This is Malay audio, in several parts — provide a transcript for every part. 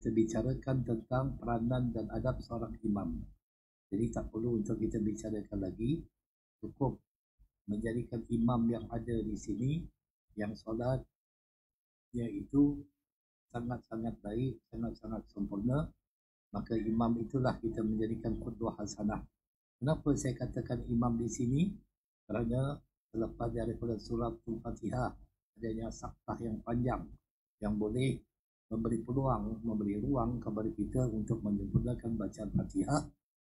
kita bicarakan tentang peranan dan adab seorang imam. Jadi tak perlu untuk kita bicarakan lagi, cukup menjadikan imam yang ada di sini yang solat iaitu sangat-sangat baik, sangat-sangat sempurna, maka imam itulah kita menjadikan qudwah hasanah. Kenapa saya katakan imam di sini? Kerana selepas daripada surah Al-Fatihah adanya saktah yang panjang yang boleh memberi peluang, memberi ruang kepada kita untuk menyempurnakan bacaan Fatihah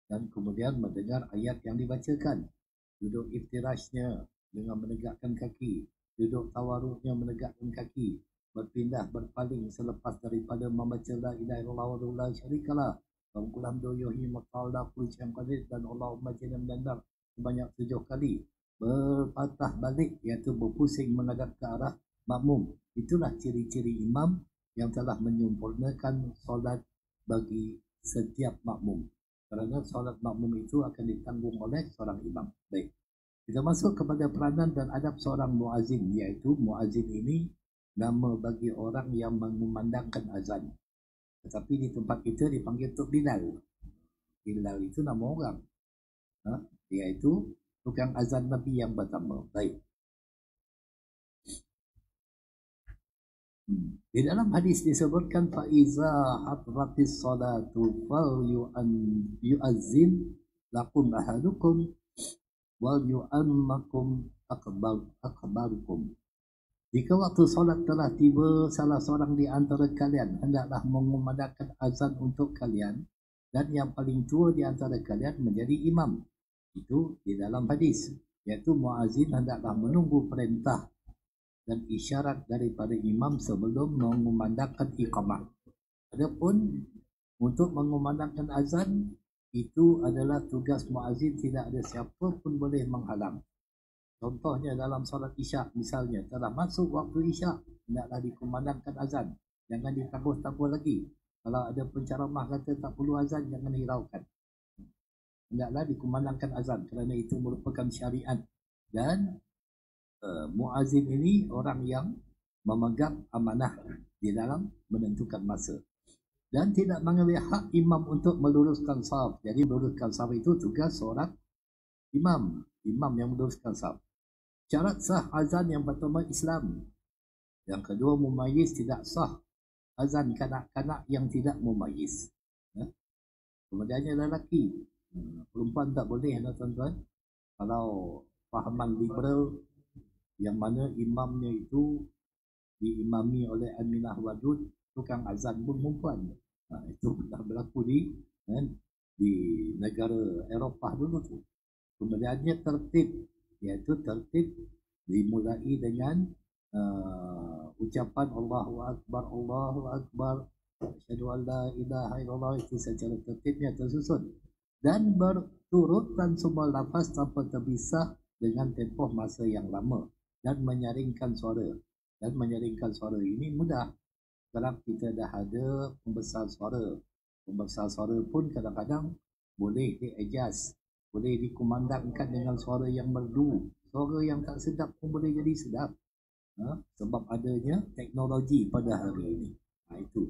dan kemudian mendengar ayat yang dibacakan. Duduk iftirashnya dengan menegakkan kaki, duduk tawaruknya menegakkan kaki, berpindah berpaling selepas daripada membaca la ilaha illallah wa la syarikalah wa kulam doyohi maqala kulli qadir dan Allahumma jina minan sebanyak 7 kali, berpatah balik iaitu berpusing menghadap ke arah makmum. Itulah ciri-ciri imam yang telah menyempurnakan solat bagi setiap makmum, kerana solat makmum itu akan ditanggung oleh seorang imam. Baik, kita masuk kepada peranan dan adab seorang muazzin, iaitu muazzin ini nama bagi orang yang mengumandangkan azan. Tetapi di tempat kita dipanggil Tok Bilal. Bilal itu nama orang, iaitu tukang azan Nabi yang pertama. Baik. Di dalam hadis disebutkan faiza hadratis salatu fal yu'azzin lakum ahadukum wal yu'ammakum akbarukum. Jika waktu solat telah tiba, salah seorang di antara kalian hendaklah mengumandangkan azan untuk kalian, dan yang paling tua di antara kalian menjadi imam. Itu di dalam hadis, iaitu muazzin hendaklah menunggu perintah dan isyarat daripada imam sebelum mengumandangkan iqamah. Adapun untuk mengumandangkan azan, itu adalah tugas muazzin, tidak ada siapa pun boleh menghalang. Contohnya dalam solat isyak misalnya, telah masuk waktu isyak, hendaklah dikumandangkan azan. Jangan ditangguh-tangguh lagi. Kalau ada penceramah kata tak perlu azan, jangan hiraukan. Hendaklah dikumandangkan azan kerana itu merupakan syariat. Dan muazzin ini orang yang memegang amanah di dalam menentukan masa. Dan tidak mengambil hak imam untuk meluruskan saf. Jadi meluruskan saf itu tugas seorang imam. Imam yang meluruskan saf. Syarat sah azan yang pertama Islam. Yang kedua mumayyiz, tidak sah azan kanak-kanak yang tidak mumayyiz. Kemudiannya lelaki. Perempuan tak boleh, tuan-tuan. Kalau fahaman liberal yang mana imamnya itu diimami oleh Aminah Wadud, tukang azan pun perempuan. Itu dah berlaku di negara Eropah dulu tu. Kemudiannya tertib, iaitu tertib dimulai dengan ucapan Allahu Akbar, Allahu Akbar, asyhadu an la ilaha illallah, itu secara tertibnya tersusun dan berturutan semua lafaz tanpa terpisah dengan tempoh masa yang lama, dan menyaringkan suara. Dan menyaringkan suara ini mudah. Sekarang kita dah ada pembesar suara. Pembesar suara pun kadang-kadang boleh di-adjust, boleh dikumandangkan dengan suara yang merdu. Suara yang tak sedap pun boleh jadi sedap. Sebab adanya teknologi pada hari ini. Itu.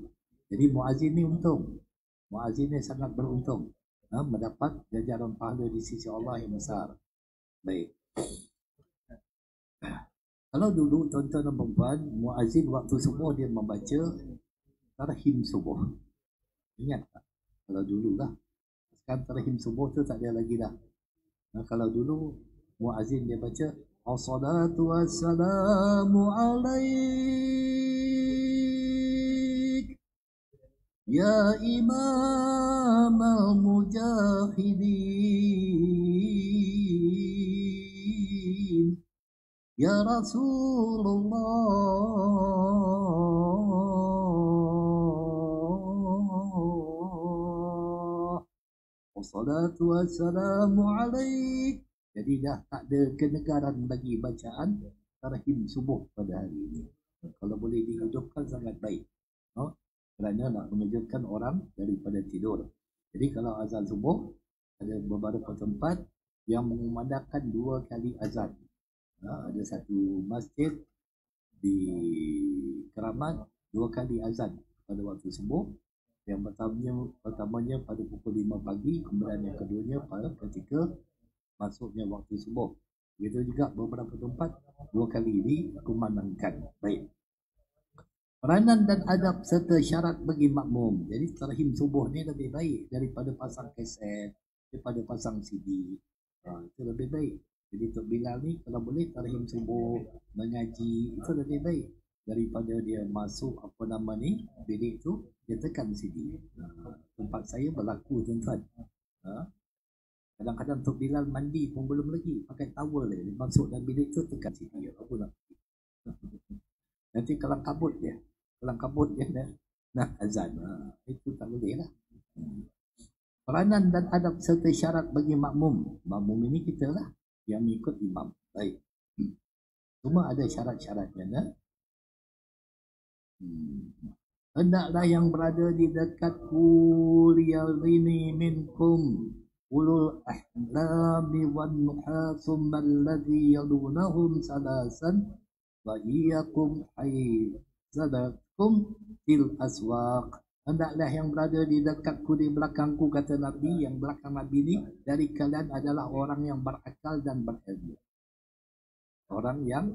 Jadi muazzin ni untung. Muazzin ni sangat beruntung. Mendapat jajaran pahala di sisi Allah yang besar. Baik. Kalau dulu tuan-tuan dan puan, muazzin waktu subuh dia membaca tarhim subuh. Ingat tak? Kalau dulu lah. Sekarang tarhim subuh tu tak ada lagi dah. Kalau dulu muazzin dia baca as-salatu wassalamu alaik ya imam al-mujahidin ya Rasulullah wassalatu wassalamu alaik. Jadi dah tak ada kenegaran bagi bacaan tarhim subuh pada hari ini. Kalau boleh dihidupkan sangat baik. Kerana nak mengejutkan orang daripada tidur. Jadi kalau azan subuh, ada beberapa tempat yang mengumandangkan 2 kali azan. Ada satu masjid di Keramat 2 kali azan pada waktu subuh. Yang pertamanya pada pukul 5 pagi, kemudian yang keduanya pada ketika masuknya waktu subuh. Begitu juga beberapa tempat 2 kali dikumandangkan. Baik. Peranan dan adab serta syarat bagi makmum. Jadi tarhim subuh ni lebih baik daripada pasang kaset, daripada pasang CD. Itu lebih baik. Jadi Tok Bilal ni kalau boleh tarhim subuh, mengaji, itu lebih baik daripada dia masuk apa nama ni, bilik tu, dia tekan CD. Tempat saya berlaku tuan-tuan. Kadang-kadang Tok Bilal mandi pun belum lagi, pakai towel dia masuk dalam bilik tu tekan CD. Apa nak? Nanti kelang kabut dia. Kelang kabut dia nak azan. Itu tak boleh lah. Peranan dan adab serta syarat bagi makmum. Makmum ini kita lah yang ikut imam. Baik. Cuma ada syarat-syaratnya. Hendaklah yang berada di dekat uliyal ini minkum ulul ahlami wan nuha summa alladhi yalunahum salasan wa iyakum haizadakum fil aswaq. Hendaklah yang berada di dekatku di belakangku, kata Nabi. Yang belakang Nabi ni dari kalian adalah orang yang berakal dan berilmu. Orang yang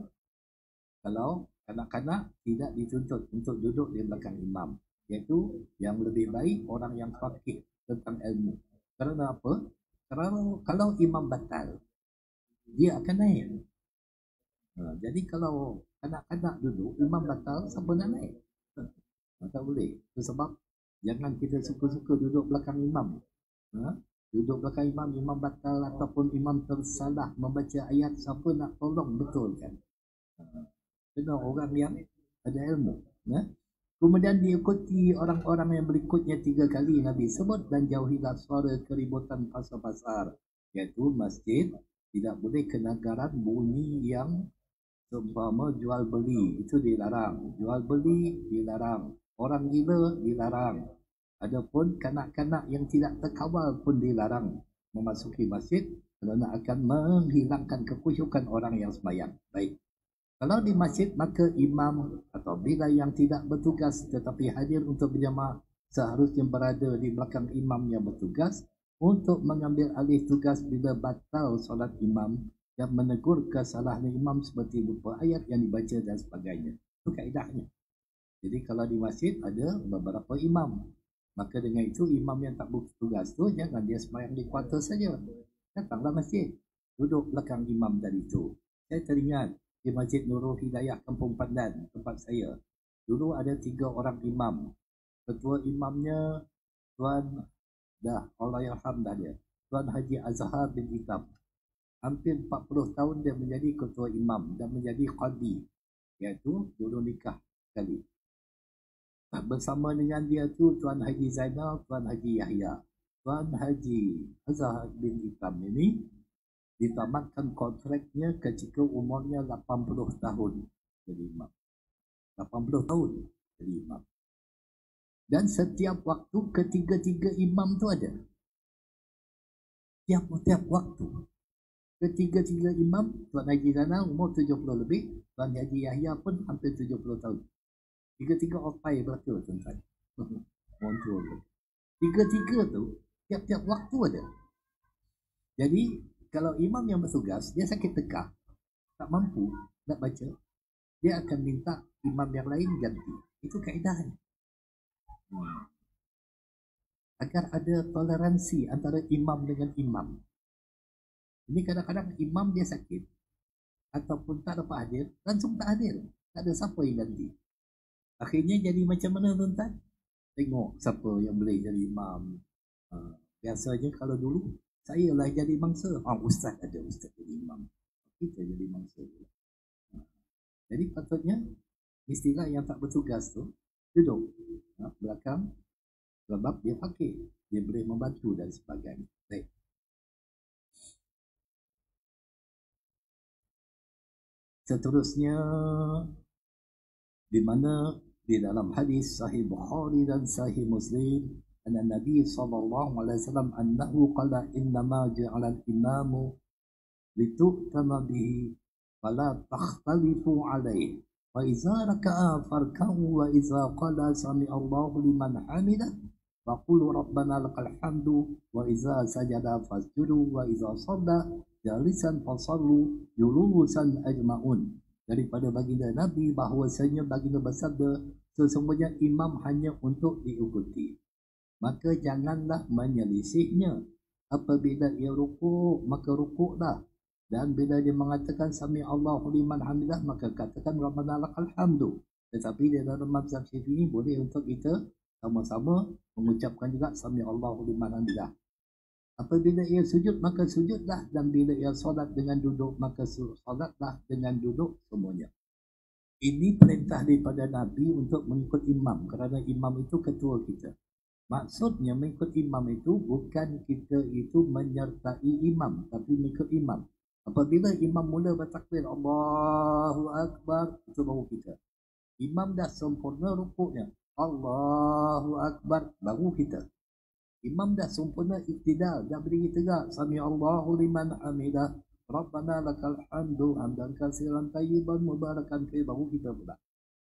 kalau kanak-kanak tidak dituntut untuk duduk di belakang imam, iaitu yang lebih baik orang yang faqih tentang ilmu. Kerana apa? Kerana kalau imam batal, dia akan naik. Jadi kalau kanak-kanak duduk, imam batal, siapa nak naik? Tak boleh. Itu sebab jangan kita suka-suka duduk belakang imam. Duduk belakang imam, imam batal ataupun imam tersalah membaca ayat, siapa nak tolong betulkan? Kena orang yang ada ilmu. Kemudian diikuti orang-orang yang berikutnya 3 kali Nabi sebut, dan jauhilah suara keributan pasar-pasar, iaitu masjid tidak boleh kedengaran bunyi yang seumpama jual beli, itu dilarang. Jual beli dilarang. Orang gila dilarang. Adapun kanak-kanak yang tidak terkawal pun dilarang memasuki masjid kerana akan menghilangkan kekhusyukan orang yang sembahyang. Baik. Kalau di masjid, maka imam atau bila yang tidak bertugas tetapi hadir untuk berjamaah seharusnya berada di belakang imam yang bertugas untuk mengambil alih tugas bila batal solat imam dan menegur kesalahan imam seperti lupa ayat yang dibaca dan sebagainya. Itu kaedahnya. Jadi kalau di masjid ada beberapa imam, maka dengan itu imam yang tak bertugas tu jangan dia sembahyang di kuarter saja. Datanglah masjid, duduk belakang imam tadi tu. Saya teringat di Masjid Nurul Hidayah Kampung Pandan, tempat saya. Dulu ada 3 orang imam. Ketua imamnya Tuan Allah yarham dah dia, Tuan Haji Azhar bin Itam. Hampir 40 tahun dia menjadi ketua imam dan menjadi qadi, iaitu dulu nikah sekali. Bersama dengan dia tu Tuan Haji Zainal, Tuan Haji Yahya. Tuan Haji Azhar bin Itam ini ditamatkan kontraknya ketika umurnya 80 tahun jadi imam. 80 tahun jadi imam. Dan setiap waktu ketiga-tiga imam tu ada. Tiap waktu. Ketiga-tiga imam, Tuan Haji Zainal umur 70 lebih, Tuan Haji Yahya pun hampir 70 tahun. Tiga-tiga opai belaka tuan-tuan. Montul. Tiga-tiga tu tiap-tiap waktu ada. Jadi kalau imam yang bertugas dia sakit tekak, tak mampu nak baca, dia akan minta imam yang lain ganti. Itu kaedahnya. Agar ada toleransi antara imam dengan imam. Ini kadang-kadang imam dia sakit ataupun tak dapat hadir, langsung tak hadir. Tak ada siapa yang ganti. Akhirnya jadi macam mana tuan-tuan? Tengok siapa yang boleh jadi imam. Biasanya kalau dulu saya lah jadi mangsa. Ustaz ada, ustaz jadi imam. Kita jadi mangsa. Jadi patutnya istilah yang tak bertugas tu duduk belakang, sebab dia fakir, dia boleh membantu dan sebagainya. Baik. Seterusnya di mana di dalam hadis Sahih Bukhari dan Sahih Muslim, anna Nabi sallallahu alaihi wasallam annahu qala innama ja'ala al-imamu litu'tama bihi fala takhtalifu alaihi wa idza raka'a farka'u wa idza qala sami Allahu liman hamidah faqulu rabbana lakal hamdu wa iza sajada fasjudu wa iza shalla jalisan fasallu julusan ajmaun. Daripada baginda Nabi bahawasanya baginda bersabda, sesungguhnya imam hanya untuk diikuti, maka janganlah menyelisihnya. Apabila ia rukuk, maka rukuklah, dan bila dia mengatakan sami Allahu liman hamidah, maka katakan rabbana lakal hamdu. Tetapi di dalam mazhab Syafi'i boleh untuk kita sama-sama mengucapkan juga sami Allahu liman hamidah. Apabila ia sujud, maka sujudlah, dan bila ia solat dengan duduk, maka solatlah dengan duduk semuanya. Ini perintah daripada Nabi untuk mengikut imam, kerana imam itu ketua kita. Maksudnya mengikut imam itu bukan kita itu menyertai imam, tapi mengikut imam. Apabila imam mula bertakbir Allahu Akbar, itu baru kita. Imam dah sempurna rukuknya, Allahu Akbar, baru kita. Imam dah sempurna iktidal, dah berdiri tegak, sami Allahu liman hamidah, rabbana lakal hamdu hamdan katsiran tayyiban mubarakan fi, baru kita pula.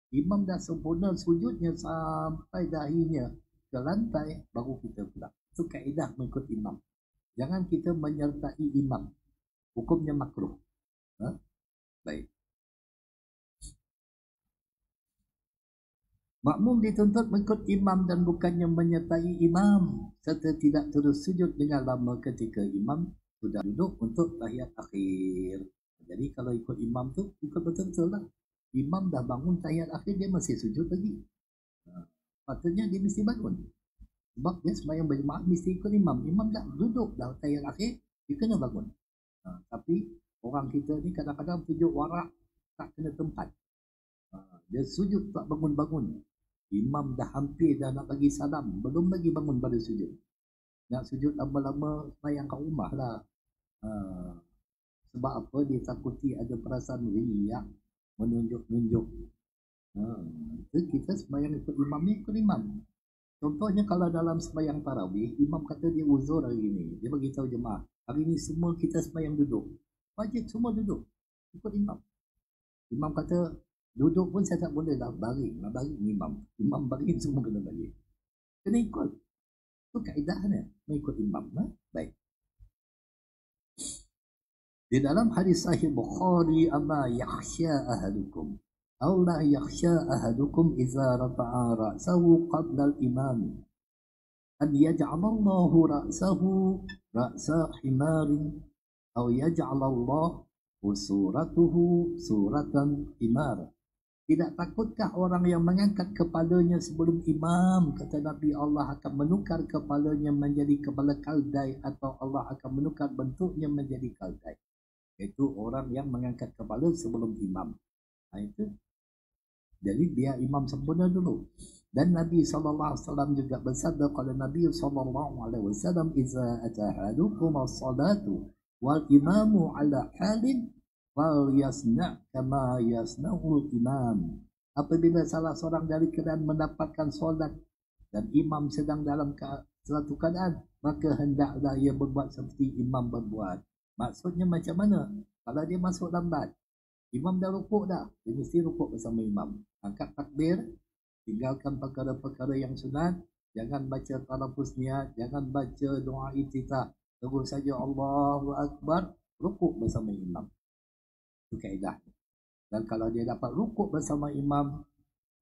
Imam dah sempurna sujudnya sampai dahinya ke lantai, baru kita pula. Itu kaedah mengikut imam. Jangan kita menyertai imam. Hukumnya makruh. Baik. Makmum dituntut mengikut imam dan bukannya menyertai imam, serta tidak terus sujud dengan lama ketika imam sudah duduk untuk tahiyat akhir. Jadi kalau ikut imam tu, ikut betul-betul lah. Imam dah bangun tahiyat akhir, dia masih sujud lagi. Patutnya dia mesti bangun. Sebab dia sembahyang berjemaah mesti ikut imam. Imam dah duduk dah tahiyat akhir, dia kena bangun. Tapi orang kita ni kadang-kadang tunjuk warak tak kena tempat. Dia sujud tak bangun-bangun. Imam dah hampir dah nak bagi salam, belum lagi bangun pada sujud. Nak sujud lama-lama sembahyang kat rumah lah. Sebab apa? Dia takuti ada perasaan riak, menunjuk-nunjuk. Kita sembahyang ikut imam ni, ikut imam. Contohnya kalau dalam sembahyang tarawih, imam kata dia uzur hari ni, dia bagi tahu jemaah, hari ni semua kita sembahyang duduk. Wajib semua duduk, ikut imam. Imam kata duduk pun saya tak boleh lah, baring. Nak baring imam. Imam baring semua kena baring. Kena ikut. Itu kaedahnya, mengikut imam. Baik. Di dalam hadis sahih Bukhari, amma yakhsha ahadukum aw la yakhsha ahadukum idza rafa'a ra'sahu qabla al-imam an yaj'alallahu ra'sahu ra'sa himarin aw yaj'alallahu suratuhu suratan himar. Tidak takutkah orang yang mengangkat kepalanya sebelum imam, kata Nabi, Allah akan menukar kepalanya menjadi kepala kaldai, atau Allah akan menukar bentuknya menjadi kaldai. Itu orang yang mengangkat kepala sebelum imam. Itu. Jadi biar imam sempurna dulu. Dan Nabi SAW juga bersabda, kalau Nabi SAW, iza atahadukum as-salatu wal imamu ala halin wal yasna' kama yasna'ul imam. Apabila salah seorang dari kalian mendapatkan solat dan imam sedang dalam suatu keadaan, maka hendaklah ia berbuat seperti imam berbuat. Maksudnya macam mana? Kalau dia masuk lambat, imam dah rukuk dah, dia mesti rukuk bersama imam. Angkat takbir, tinggalkan perkara-perkara yang sunat, jangan baca talafuz niat, jangan baca doa iftitah, terus saja Allahu Akbar, rukuk bersama imam. Itu kaedah. Dan kalau dia dapat rukuk bersama imam,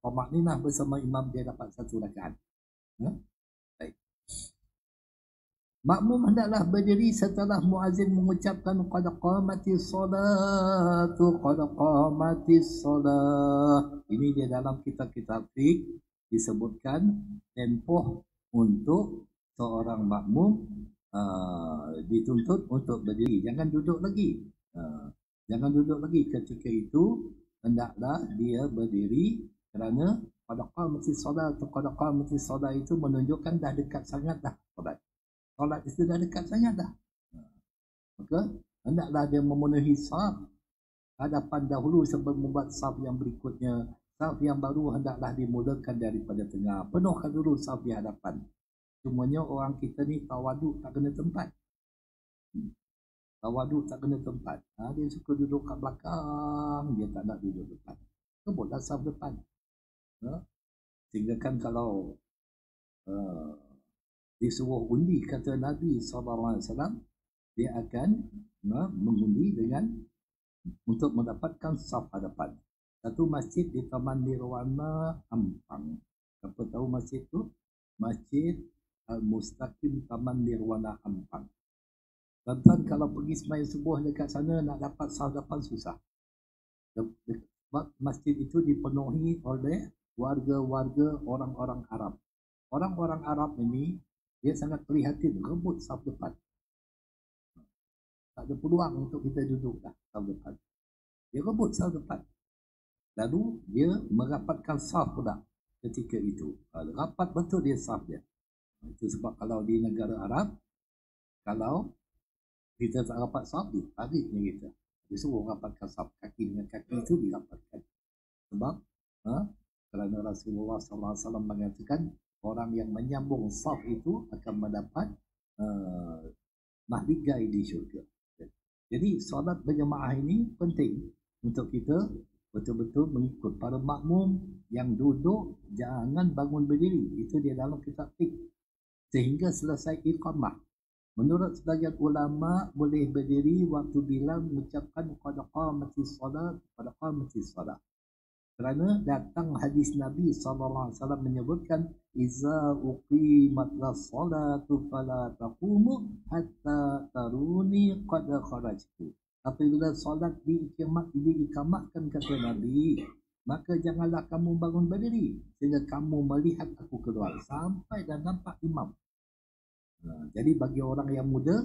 pemakninah bersama imam, dia dapat satu rakaat. Baik. Makmum hendaklah berdiri setelah muazzin mengucapkan qad qamatis salatu qad qamatis salah. Ini dia dalam kitab-kitab fiqh disebutkan tempoh untuk seorang makmum dituntut untuk berdiri. Jangan duduk lagi. Jangan duduk lagi. Ketika itu hendaklah dia berdiri, kerana qad qamatis salatu qad qamatis salah itu menunjukkan dah dekat sangat dah solat. Solat itu dah dekat sangat dah. Maka hendaklah dia memenuhi saf hadapan dahulu sebelum membuat saf yang berikutnya. Saf yang baru hendaklah dimulakan daripada tengah. Penuhkan dulu saf di hadapan. Cumanya orang kita ni tawaduk tak kena tempat. Tawaduk tak kena tempat. Dia suka duduk kat belakang, dia tak nak duduk depan. Kebutlah saf depan. Sehingga kan kalau disuruh undi, kata Nabi SAW, dia akan mengundi dengan untuk mendapatkan saf hadapan. Satu masjid di Taman Nirwana, Ampang. Siapa tahu masjid tu? Masjid Al-Mustaqim Taman Nirwana, Ampang. Tuan-tuan kalau pergi sembahyang subuh dekat sana nak dapat saf depan susah. Sebab masjid itu dipenuhi oleh warga-warga orang-orang Arab. Orang-orang Arab ini dia sangat prihatin rebut saf depan. Tak ada peluang untuk kita duduk dah saf depan. Dia rebut saf depan. Lalu dia merapatkan saf pula ketika itu. Rapat betul dia saf dia. Itu sebab kalau di negara Arab, kalau kita tak rapat saf, tariknya kita. Dia suruh rapatkan saf, kaki dengan kaki itu dirapatkan. Sebab kerana Rasulullah SAW mengatakan orang yang menyambung saf itu akan mendapat mahligai di syurga. Jadi solat berjemaah ini penting untuk kita betul-betul mengikut. Para makmum yang duduk jangan bangun berdiri. Itu dia dalam kitab fiqh. Sehingga selesai iqamah. Menurut sebagian ulama boleh berdiri waktu bila mengucapkan qad qamatis salat, qad qamatis salat. Kerana datang hadis Nabi SAW menyebutkan iza uqimatis salatu fala taqumu hatta taruni qad kharajtu. Apabila solat diikamatkan kata Nabi, maka janganlah kamu bangun berdiri sehingga kamu melihat aku keluar sampai dan nampak imam. Jadi bagi orang yang muda,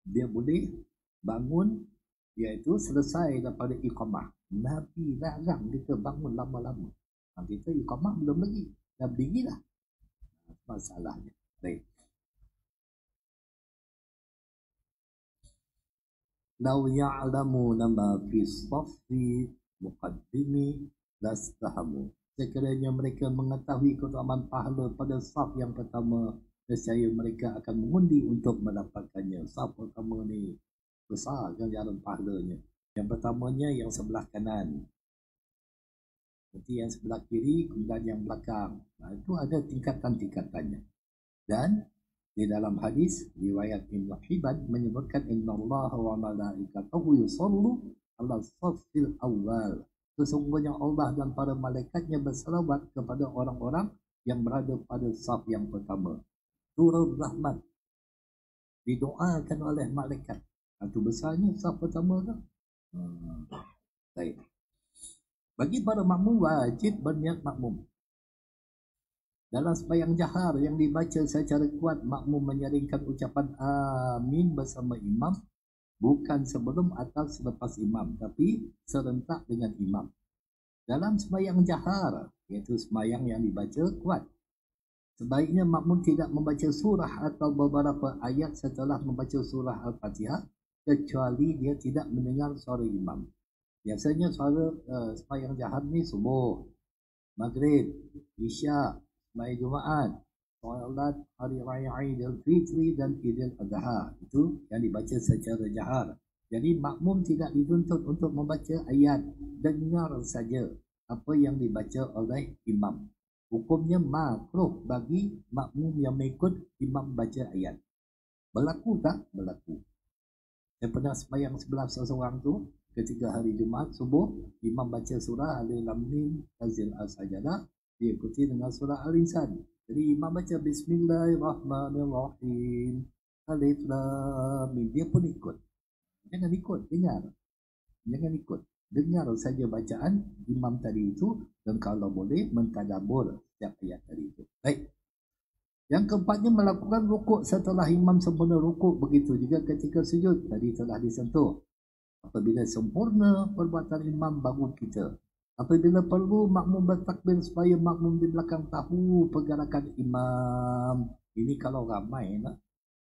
dia boleh bangun iaitu selesai daripada iqamah. Nabi larang kita bangun lama-lama. Kita iqamah belum lagi, dah berdiri dah. Masalahnya. Baik. Lau ya'lamuna ma fi saffi muqaddimi lastahamu. Sekiranya mereka mengetahui keutamaan pahala pada saf yang pertama, nescaya mereka akan mengundi untuk mendapatkannya. Saf pertama ni besar ganjaran pahalanya. Yang pertamanya yang sebelah kanan, nanti yang sebelah kiri, kemudian yang belakang. Itu ada tingkatan-tingkatannya. Dan di dalam hadis riwayat Ibn Hibban menyebutkan innallaha wa malaikatahu yusallu ala saffil awal. Sesungguhnya Allah dan para malaikatnya berselawat kepada orang-orang yang berada pada saf yang pertama. Turun rahmat didoakan oleh malaikat. Itu besarnya saf pertama tu. Baik. Bagi para makmum wajib berniat makmum. Dalam sembahyang jahar yang dibaca secara kuat, makmum menyaringkan ucapan amin bersama imam, bukan sebelum atau selepas imam, tapi serentak dengan imam. Dalam sembahyang jahar, iaitu sembahyang yang dibaca kuat, sebaiknya makmum tidak membaca surah atau beberapa ayat setelah membaca surah Al-Fatihah, kecuali dia tidak mendengar suara imam. Biasanya suara sembahyang jahar ni subuh, maghrib, isyak, sembahyang Jumaat, solat hari raya Aidil Fitri dan Idul Adha. Itu yang dibaca secara jahar. Jadi makmum tidak dituntut untuk membaca ayat, dengar saja apa yang dibaca oleh imam. Hukumnya makruh bagi makmum yang mengikut imam baca ayat. Berlaku tak? Berlaku. Saya pernah sembahyang sebelah seseorang tu ketika hari Jumaat subuh, imam baca surah Alif Lam Mim Tanzil As-Sajadah, diikuti dengan surah Al-Insan. Jadi imam baca Bismillahirrahmanirrahim Alif Lam Mim, dia pun ikut. Jangan ikut, dengar. Jangan ikut, dengar saja bacaan imam tadi itu, dan kalau boleh mentadabbur setiap ayat tadi itu. Baik. Yang keempatnya melakukan rukuk setelah imam sempurna rukuk. Begitu juga ketika sujud, tadi telah disentuh. Apabila sempurna perbuatan imam, bangun kita. Apabila perlu, makmum bertakbir supaya makmum di belakang tahu pergerakan imam. Ini kalau ramai nak.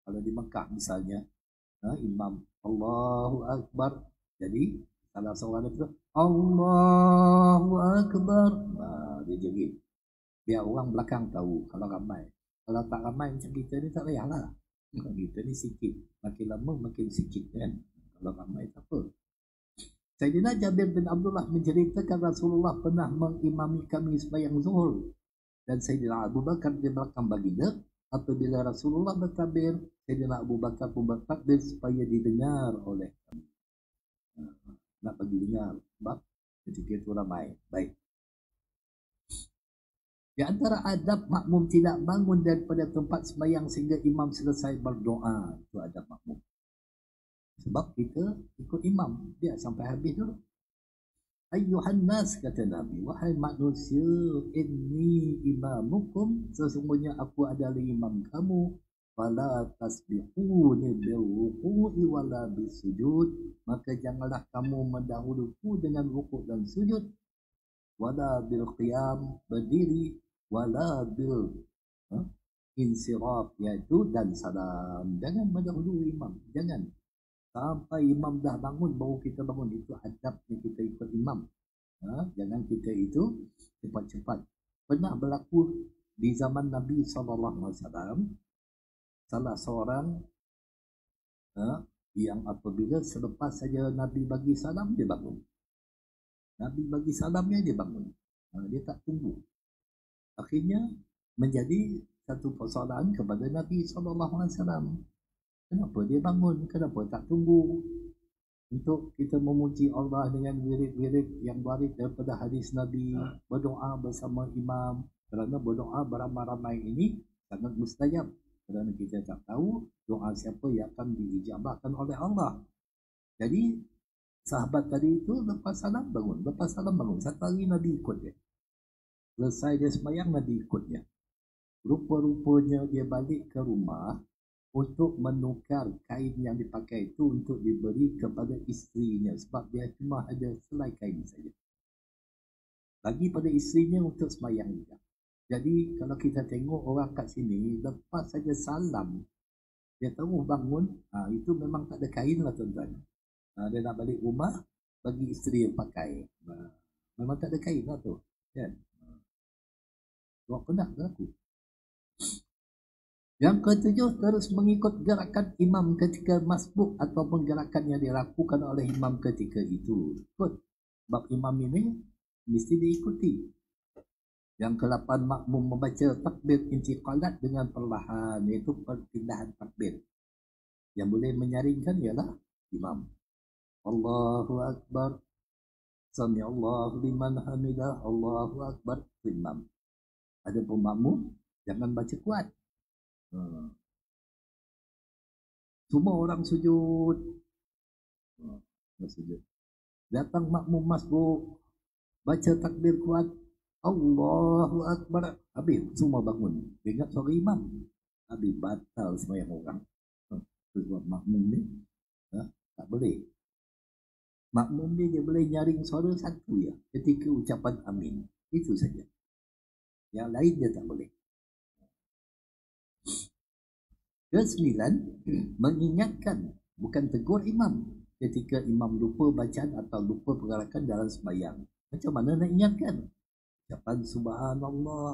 Kalau di Mekah misalnya, imam Allahu Akbar, jadi salah seorang itu Allahu Akbar, dia jerit. Biar orang belakang tahu kalau ramai. Kalau tak ramai macam kita ni tak payahlah. Kita ni sikit, makin lama makin sikit kan. Kalau ramai tak apa. Sayyidina Jabir bin Abdullah menceritakan Rasulullah pernah mengimami kami sembahyang zuhur, dan Sayyidina Abu Bakar di belakang baginda. apabila Rasulullah bertakbir, Sayyidina Abu Bakar pun bertakbir supaya didengar oleh kami. Nak bagi dengar sebab ketika itu ramai. Baik. Di antara adab makmum tidak bangun daripada tempat sembahyang sehingga imam selesai berdoa. Itu adab makmum. Sebab kita ikut imam. Dia sampai habis dulu. Ayyuhan nas, kata Nabi. Wahai manusia, inni imamukum. Sesungguhnya aku adalah imam kamu. Fala tasbiquni birruku'i wala bisujud. Maka janganlah kamu mendahuluku dengan rukuk dan sujud. Wala bil qiyam, berdiri. Wala bil insiraf, iaitu dan salam. Jangan mendahului imam. Jangan. Sampai imam dah bangun, baru kita bangun. Itu adabnya kita ikut imam. Jangan kita itu cepat-cepat. Pernah berlaku di zaman Nabi SAW, salah seorang yang apabila selepas saja Nabi bagi salam, dia bangun. Nabi bagi salamnya, dia bangun. Dia tak tunggu. Akhirnya menjadi satu persoalan kepada Nabi SAW. Kenapa dia bangun? Kenapa tak tunggu? Untuk kita memuji Allah dengan wirid-wirid yang warid daripada hadis Nabi, berdoa bersama imam. Kerana berdoa beramai-ramai ini sangat mustajab. Kerana kita tak tahu doa siapa yang akan diijabahkan oleh Allah. Jadi sahabat tadi itu lepas salam bangun. Lepas salam bangun. Satu hari Nabi ikut dia. Selesai dia sembahyang, Nabi ikut dia. Rupa-rupanya dia balik ke rumah untuk menukar kain yang dipakai itu untuk diberi kepada isterinya. Sebab dia cuma ada selai kain saja. Bagi pada isterinya untuk sembahyang juga. Jadi kalau kita tengok orang kat sini, lepas saja salam, dia tahu bangun, itu memang tak ada kain lah tuan-tuan. Dia nak balik rumah, bagi isteri yang pakai. Memang tak ada kain lah tu. Kan? Awak pernah berlaku. Yang ketujuh, terus mengikut gerakan imam ketika masbuk ataupun gerakan yang dilakukan oleh imam ketika itu. Ikut. Sebab imam ini mesti diikuti. Yang ke-8, makmum membaca takbir intiqalat dengan perlahan, iaitu perpindahan takbir. Yang boleh menyaringkan ialah imam. Allahu Akbar. Sami'allahu liman hamidah. Allahu Akbar. Imam. Ada pun makmum, jangan baca kuat. Semua orang sujud. Sujud. Datang makmum masbuk, baca takbir kuat, Allahu Akbar. Habis semua bangun. Ingat suara imam. Habis batal sembahyang orang. Sebab makmum ni tak boleh. Makmum dia boleh nyaring suara satu ya ketika ucapan amin. Itu saja. Yang lain dia tak boleh. Ke-9, mengingatkan, bukan tegur imam ketika imam lupa bacaan atau lupa pergerakan dalam sembahyang. Macam mana nak ingatkan? Ucapan subhanallah.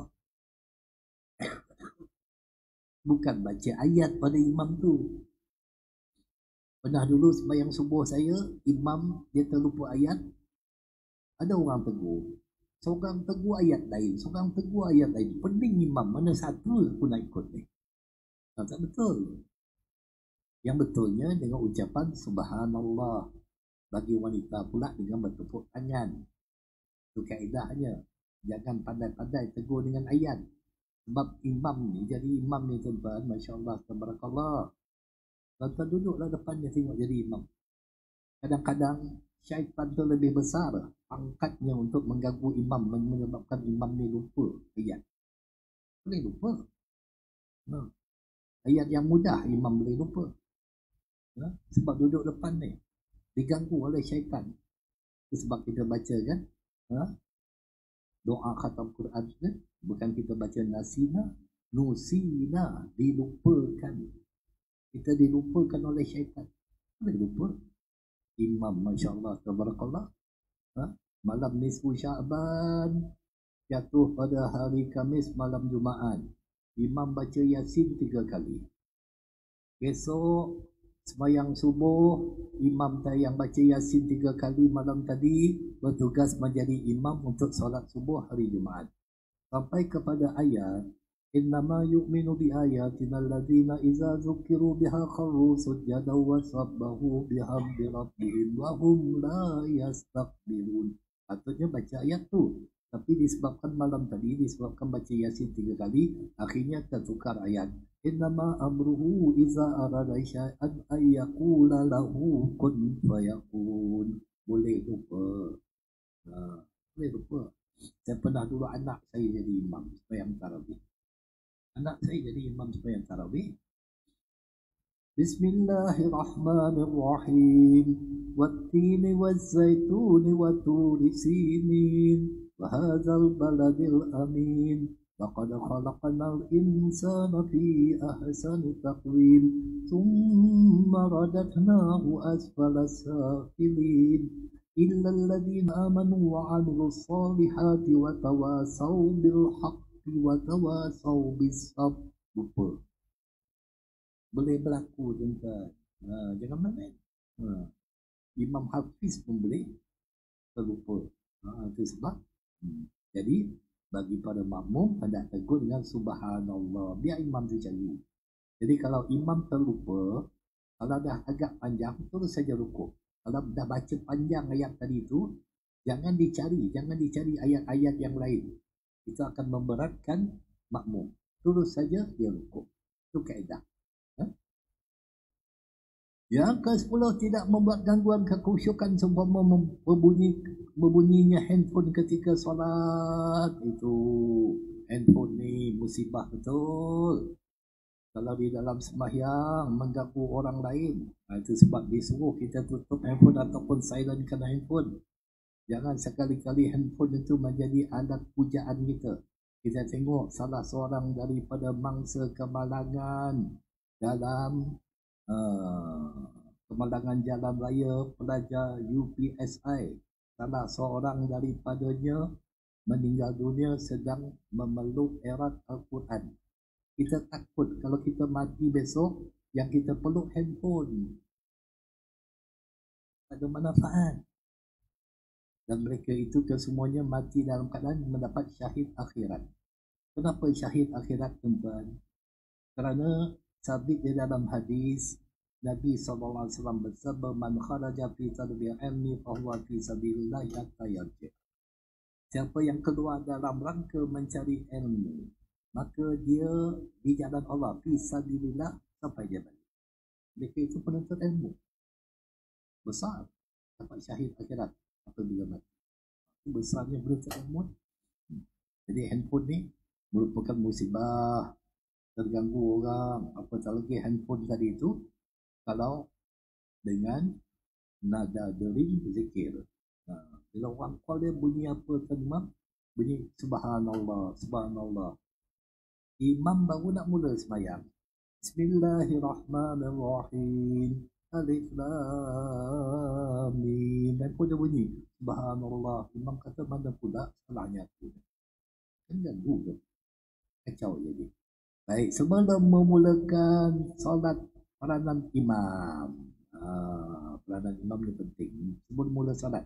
Bukan baca ayat pada imam tu. Pernah dulu sembahyang subuh saya, imam dia terlupa ayat. Ada orang tegur. Seorang tegur ayat lain, seorang tegur ayat lain. Pening imam, mana satu aku nak ikut ni. Tak betul. Yang betulnya dengan ucapan subhanallah. Bagi wanita pula dengan bertepuk tangan. Itu kaedahnya. Jangan pandai-pandai tegur dengan ayat. Sebab imam ni, jadi imam ni tuan-tuan, Masya Allah, tabarakallah. Tuan-tuan duduklah depannya tengok jadi imam. Kadang-kadang syaitan tu lebih besar pangkatnya untuk mengganggu imam, menyebabkan imam ni lupa ayat. Boleh lupa. Ayat yang mudah imam boleh lupa. Sebab duduk depan ni diganggu oleh syaitan. Sebab kita baca kan doa khatam Quran kan? Bukan kita baca nasina, nusina, dilupakan. Kita dilupakan oleh syaitan. Boleh lupa. Imam, Masya Allah, tabarakallah, malam nisfu Sya'ban jatuh pada hari Khamis malam Jumaat. Imam baca Yasin 3 kali. Besok sembahyang subuh, imam yang baca Yasin 3 kali malam tadi bertugas menjadi imam untuk solat subuh hari Jumaat. Sampai kepada ayat إنما يؤمن بآياتنا الذين إذا ذكروا بها خروا سجدا وسبحوا بحمد ربهم وهم لا يستكبرون. Patutnya baca ayat tu, tapi disebabkan malam tadi disebabkan baca Yasin 3 kali, akhirnya tertukar ayat. Innama amruhu iza arada syai'an ay yaqula lahu kun fayakun. Boleh lupa. Boleh lupa. Saya pernah dulu anak saya jadi imam sembahyang tarawih. Anak saya jadi imam sembahyang tarawih. Bismillahirrahmanirrahim. Wattini wazzaituni wa turi sinin wa hadzal baladil amin. Laqad khalaqnal insana fi ahsani taqwim. Thumma radadnahu asfala safilin. إلا الذين آمنوا وعملوا الصالحات وتواصوا بالحق وتواصوا بالصبر. Lupa. Boleh berlaku tuan-tuan. Jangan main. Imam Hafiz pun boleh terlupa. Itu sebab. Jadi bagi para makmum hendak tegur dengan subhanallah. Biar imam tu cari. Jadi kalau imam terlupa, kalau dah agak panjang terus saja rukuk. Kalau dah baca panjang ayat tadi itu, jangan dicari ayat-ayat yang lain. Itu akan memberatkan makmum. Terus saja dia rukuk. Itu kaedah. Yang ke-10, tidak membuat gangguan kekhusyukan seumpama berbunyinya handphone ketika solat. Itu handphone ni musibah betul. Kalau di dalam sembahyang mengganggu orang lain, itu sebab disuruh kita tutup handphone ataupun silentkan handphone. Jangan sekali-kali handphone itu menjadi alat pujaan kita. Kita tengok salah seorang daripada mangsa kemalangan dalam kemalangan jalan raya pelajar UPSI. Salah seorang daripadanya meninggal dunia sedang memeluk erat Al-Quran. Kita takut kalau kita mati besok, yang kita peluk handphone. Ada manfaat. Dan mereka itu kesemuanya mati dalam keadaan mendapat syahid akhirat. Kenapa syahid akhirat, tuan-tuan? Kerana sabit di dalam hadis, Nabi SAW bersabda, "Man kharaja fi talbil ilmi fahuwa fi sabilillah hatta yarji'." Siapa yang keluar dalam rangka mencari ilmu, maka dia di jalan Allah fi sabilillah sampai dia balik. Mereka itu penuntut ilmu besar, dapat syahid akhirat apabila mati. Itu besarnya penuntut ilmu. Jadi handphone ni merupakan musibah, terganggu orang. Apatah lagi handphone tadi itu kalau dengan nada dering zikir. Bila orang call dia bunyi apa terima, bunyi subhanallah, subhanallah. Imam baru nak mula sembahyang. Bismillahirrahmanirrahim. Alif lam mim. Dan pun dia bunyi subhanallah. Imam kata mana pula salahnya aku. Kan ganggu tu. Kacau jadi. Baik, sebelum memulakan solat peranan imam. Peranan imam ni penting. Sebelum mula solat.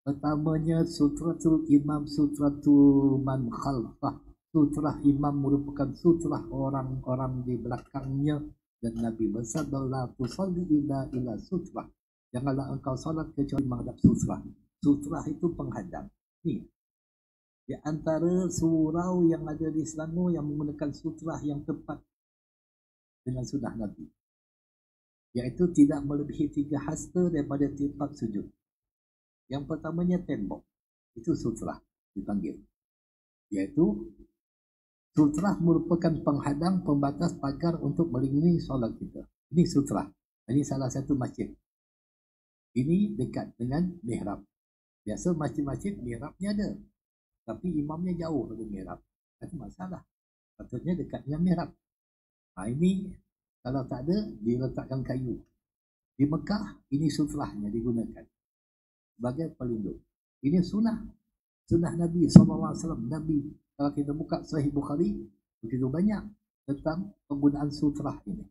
Pertamanya sutratul imam, sutratul man khalfah. Sutrah imam merupakan sutrah orang-orang di belakangnya. Dan Nabi bersabda, la tusalli ila sutrah. Janganlah engkau salat kecuali menghadap sutrah. Sutrah itu penghadap. Ni, di antara surau yang ada di Selangor yang menggunakan sutrah yang tepat dengan sunnah Nabi, iaitu tidak melebihi 3 hasta daripada tempat sujud. Yang pertamanya tembok. Itu sutrah dipanggil. Iaitu sutrah merupakan penghadang, pembatas pagar untuk melindungi solat kita. Ini sutrah. Ini salah satu masjid. Ini dekat dengan mihrab. Biasa masjid-masjid mihrabnya ada. Tapi imamnya jauh dari mihrab. Itu masalah. Patutnya dekat dengan mihrab. Ini kalau tak ada, diletakkan kayu. Di Mekah, ini sutrahnya digunakan sebagai pelindung. Ini sunnah. Sunnah Nabi SAW. Nabi, kalau kita buka Sahih Bukhari, begitu banyak tentang penggunaan sutrah ini.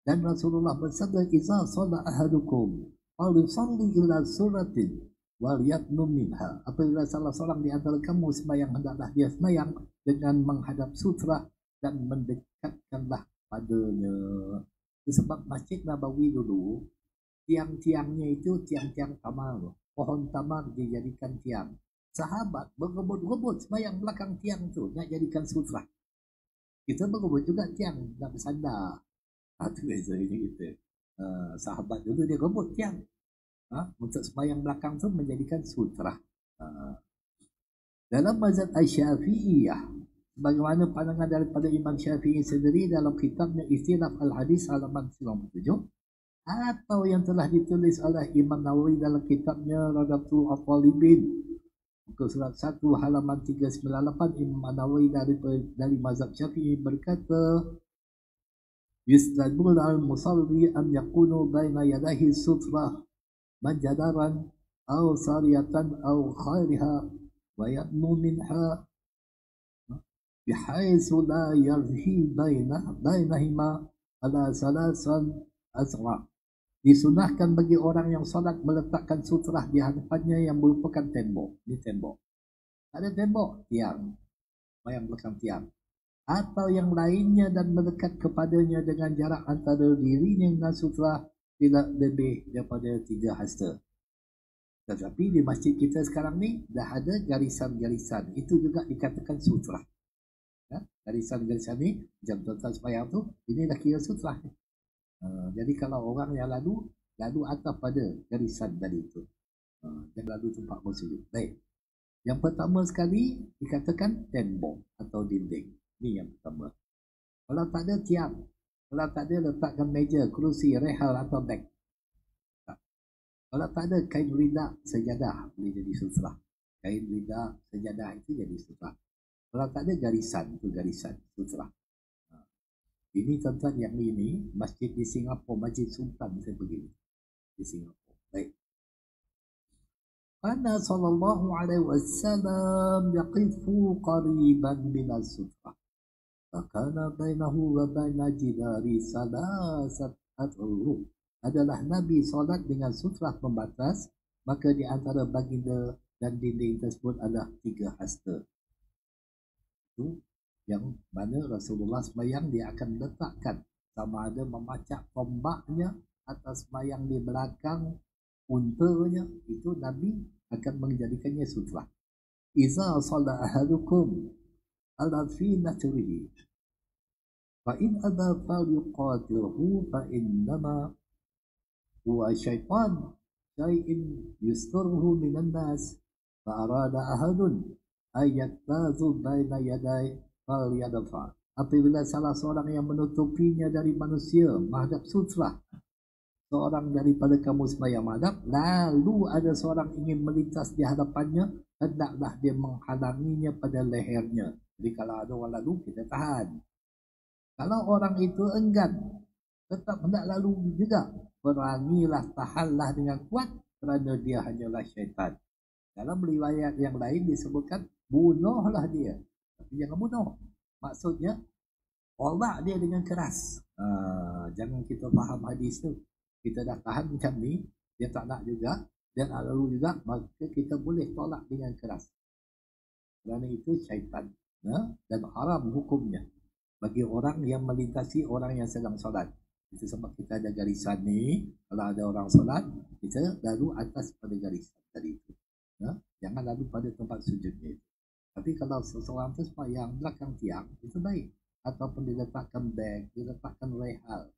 Dan Rasulullah bersabda, "Iza shalla ahadukum falyusalli ila suratin wal yatnum minha." Apabila salah seorang di antara kamu sembahyang, hendaklah dia sembahyang dengan menghadap sutrah dan mendekatkanlah padanya. Sebab Masjid Nabawi dulu, tiang-tiangnya itu tiang-tiang tamar. Pohon tamar dijadikan tiang. Sahabat berebut-rebut semayang belakang tiang tu nak jadikan sutra. Kita berebut juga tiang nak bersandar. Itu bezanya kita. Sahabat dulu dia rebut tiang. Untuk semayang belakang tu menjadikan sutra. Dalam mazhab Asy-Syafi'iyah, bagaimana pandangan daripada Imam Syafi'i sendiri dalam kitabnya Ikhtilaf Al-Hadis halaman 97, atau yang telah ditulis oleh Imam Nawawi dalam kitabnya Radatul At-Talibin muka surat 1 halaman 398, Imam Nawawi dari mazhab Syafi'i berkata, yustadul al-musalli an yakunu baina yadahi sutrah manjadaran aw sariyatan aw khairiha wa yadnu minha bihaisu la yarhi bainahima ala salasan azra. Disunahkan bagi orang yang salat meletakkan sutrah di hadapannya yang merupakan tembok. Ini tembok. Ada tembok, tiang. Bayang belakang tiang. Atau yang lainnya dan mendekat kepadanya dengan jarak antara dirinya dengan sutrah tidak lebih daripada 3 hasta. Tetapi di masjid kita sekarang ni dah ada garisan-garisan. Itu juga dikatakan sutrah. Garisan-garisan ni, jam tuan-tuan sembahyang tu, ini dah kira sutrah. Jadi kalau orang yang lalu atas pada garisan tadi itu. Jangan lalu tempat bersujud. Baik. Yang pertama sekali dikatakan tembok atau dinding. Ini yang pertama. Kalau tak ada tiang, kalau tak ada letakkan meja, kerusi, rehal atau beg. Kalau tak ada kain ridak, sejadah boleh jadi sutrah. Kain ridak, sejadah itu jadi sutrah. Kalau tak ada garisan, itu garisan sutrah. Ini tuan-tuan yang ini masjid di Singapura, Masjid Sultan saya pergi di Singapura. Baik. Ana sallallahu alaihi wasallam yaqifu qariban min as-sutrah. Fakana bainahu wa baina jidari salasat ad'ur. Adalah Nabi solat dengan sutrah pembatas, maka di antara baginda dan dinding tersebut adalah 3 hasta. Itu yang mana Rasulullah sembahyang dia akan letakkan sama ada memacak tombaknya atas sembahyang di belakang untanya, itu Nabi akan menjadikannya sutrah. Iza shalla ahadukum ala fi naturihi fa in adha falyuqatilhu fa innama huwa syaitan syai'in yusturhu minan nas fa arada ahadun ayyattazu baina yaday fal yadfa. Apabila salah seorang yang menutupinya dari manusia menghadap sutrah seorang daripada kamu sembahyang menghadap, lalu ada seorang ingin melintas di hadapannya, hendaklah dia menghalanginya pada lehernya. Jadi kalau ada orang lalu, kita tahan. Kalau orang itu enggan, tetap hendak lalu juga, perangilah, tahanlah dengan kuat, kerana dia hanyalah syaitan. Dalam riwayat yang lain disebutkan, bunuhlah dia. Tapi jangan bunuh. Maksudnya, tolak dia dengan keras. Jangan kita faham hadis tu. Kita dah tahan macam ni, dia tak nak juga, dan lalu juga, maka kita boleh tolak dengan keras. Kerana itu syaitan. Dan haram hukumnya bagi orang yang melintasi orang yang sedang solat. Itu sebab kita ada garisan ni, kalau ada orang solat, kita lalu atas pada garisan tadi itu. Jangan lalu pada tempat sujudnya. Tapi kalau seseorang tu sembahyang belakang tiang, itu baik. Ataupun diletakkan beg, diletakkan rehal,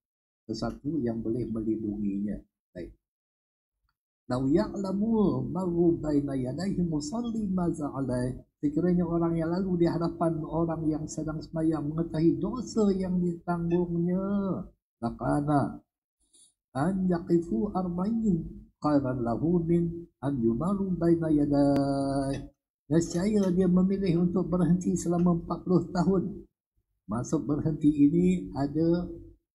sesuatu yang boleh melindunginya. Baik. Lau ya'lamu maru baina yadayhi musalli maza alaih. Sekiranya orang yang lalu di hadapan orang yang sedang sembahyang mengetahui dosa yang ditanggungnya, lakana an yaqifu arba'in khairan lahu min an yumaru baina yadayhi. Nescaya dia memilih untuk berhenti selama 40 tahun. Masuk berhenti ini ada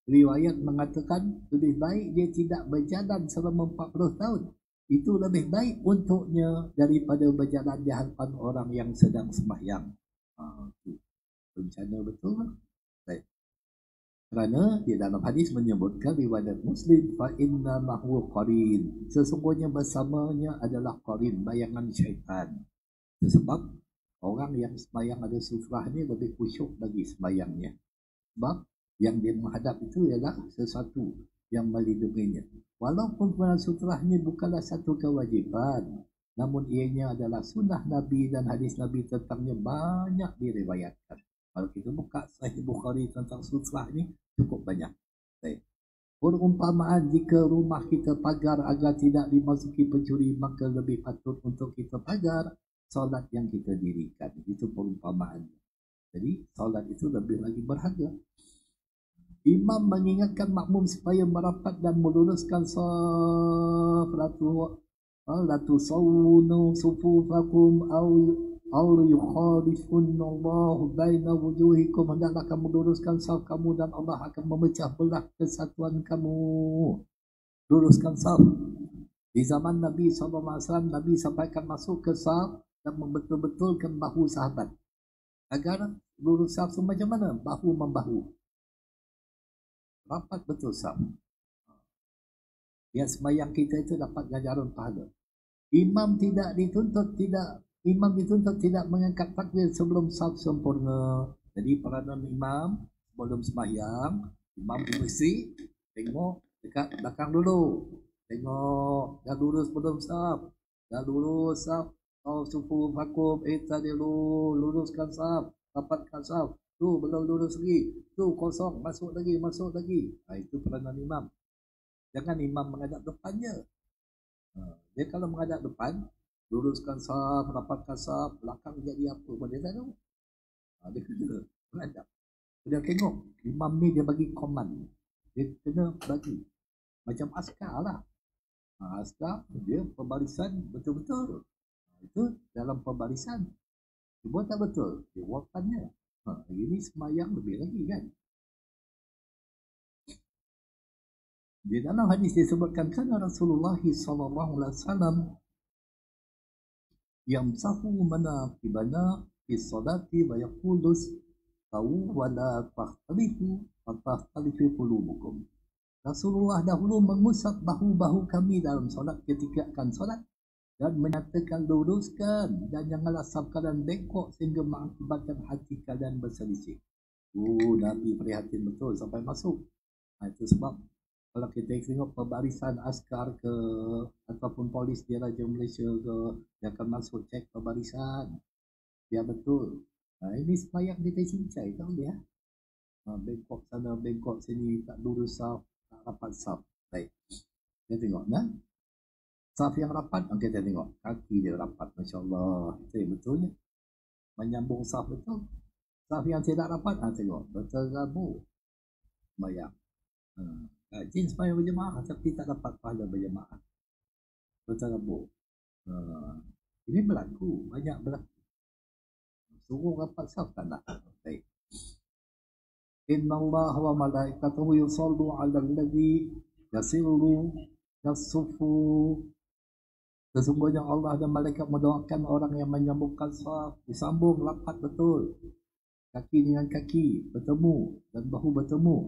riwayat mengatakan lebih baik dia tidak berjalan selama 40 tahun. Itu lebih baik untuknya daripada berjalan di hadapan orang yang sedang sembahyang. Rencana betul. Baik. Kerana di dalam hadis menyebutkan riwayat Muslim, fa inna mahu qarin. Sesungguhnya bersamanya adalah qarin, bayangan syaitan. Itu sebab orang yang sembahyang ada sutrah ni lebih khusyuk bagi sembahyangnya. Sebab yang dia menghadap itu ialah sesuatu yang melindunginya. Walaupun pernah sutrah ini bukanlah satu kewajiban, namun ianya adalah sunnah Nabi dan hadis Nabi tentangnya banyak diriwayatkan. Kalau kita buka Sahih Bukhari tentang sutrah ini cukup banyak. Baik. Perumpamaan jika rumah kita pagar agar tidak dimasuki pencuri, maka lebih patut untuk kita pagar solat yang kita dirikan. Itu perumpamaannya. Jadi solat itu lebih lagi berharga. Imam mengingatkan makmum supaya merapat dan meluruskan saf. La tusawwunu sufufakum aw yukhalifunallahu baina wujuhikum. Hendaklah kamu luruskan saf kamu dan Allah akan memecah belah kesatuan kamu. Luruskan saf. Di zaman Nabi SAW, Nabi sampaikan masuk ke saf dan membetul-betulkan bahu sahabat. Agar lurus saf itu macam mana? Bahu membahu. Rapat betul saf. Yang sembahyang kita itu dapat ganjaran pahala. Imam dituntut tidak mengangkat takbir sebelum saf sempurna. Jadi peranan imam sebelum sembahyang, imam bersih, tengok dekat belakang dulu. Tengok dah lurus belum saf. Dah lurus saf. Oh sufu vakum tadi luruskan saf, rapatkan saf. Tu belum lurus lagi. Tu kosong, masuk lagi. Itu peranan imam. Jangan imam menghadap depannya. Dia kalau menghadap depan, luruskan saf, rapatkan saf, belakang jadi apa pun dia tak tahu. Dia kena menghadap. Dia tengok, imam ni dia bagi command. Dia kena bagi. Macam askar lah. Askar, dia pembarisan betul-betul. Itu dalam pembarisan. Dia buat tak betul. Dia wakannya. Ini semayang lebih lagi kan. Di dalam hadis disebutkan kana Rasulullah sallallahu alaihi wasallam yamsahu manaqibana fi salati wa yaqulu tawu wa la tahtalifu wa tahtalifu qulubukum. Rasulullah dahulu mengusap bahu-bahu kami dalam solat ketika akan solat dan menyatakan luruskan dan janganlah saf kalian bengkok sehingga mengakibatkan hati kalian berselisih. Nabi prihatin betul sampai masuk. Itu sebab kalau kita tengok pembarisan askar ke ataupun polis di Raja Malaysia ke, dia akan masuk cek pembarisan. Dia betul. Ini sembahyang kita cincai tahu dia. Bengkok sana, bengkok sini, tak lurus saf, tak rapat saf. Baik. Kita tengok nah. Saf yang rapat, kita tengok kaki dia rapat, masya-Allah. Itu yang betulnya. Menyambung saf betul. Saf yang tidak rapat, tengok berterabur. Sembahyang. Rajin sembahyang berjemaah tapi tak dapat pahala berjemaah. Berterabur. Ini berlaku, banyak berlaku. Suruh rapat saf tak nak. Baik. Inna Allah wa malaikatahu yusallu ala alladhi yasiru yasufu. Sesungguhnya Allah dan malaikat mendoakan orang yang menyambungkan saf. Disambung rapat betul. Kaki dengan kaki bertemu dan bahu bertemu.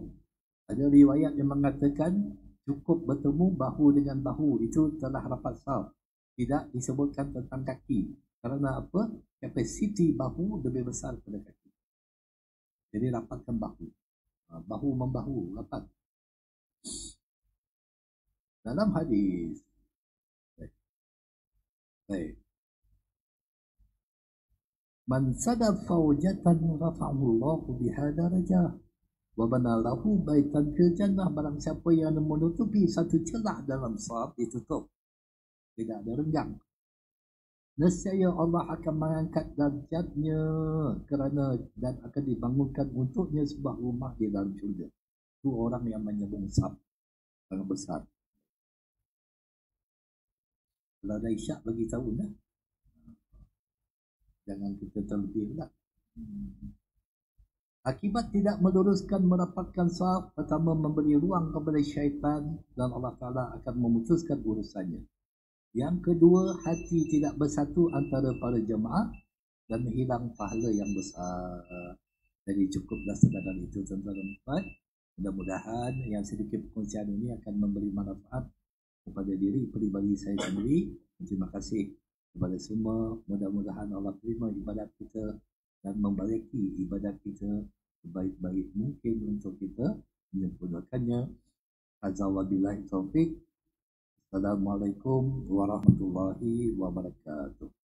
Ada riwayat yang mengatakan cukup bertemu bahu dengan bahu itu telah rapat saf. Tidak disebutkan tentang kaki. Kerana apa? Kapasiti bahu lebih besar pada kaki. Jadi rapatkan bahu. Bahu membahu rapat. Dalam hadis. Baik. Man sadaf faujatan rafa'ahu Allah bihada rajah. Wabana lahu baitan fil jannah. Barang siapa yang menutupi satu celah dalam saf, ditutup. Tidak ada renggang. Nescaya Allah akan mengangkat darjatnya kerana dan akan dibangunkan untuknya sebuah rumah di dalam syurga. Itu orang yang menyambung saf. Sangat besar. Kalau ada isyak bagi tahu dah. Jangan kita terlebih pula. Akibat tidak meluruskan merapatkan saf, pertama memberi ruang kepada syaitan dan Allah Ta'ala akan memutuskan urusannya. Yang kedua, hati tidak bersatu antara para jemaah dan hilang pahala yang besar. Jadi cukuplah sekadar itu tuan-tuan. Mudah-mudahan yang sedikit perkongsian ini akan memberi manfaat kepada diri peribadi saya sendiri. Terima kasih kepada semua. Mudah-mudahan Allah terima ibadat kita dan memberkati ibadat kita sebaik-baik mungkin untuk kita menyempurnakannya. Hadza wabillahi taufik. Assalamualaikum warahmatullahi wabarakatuh.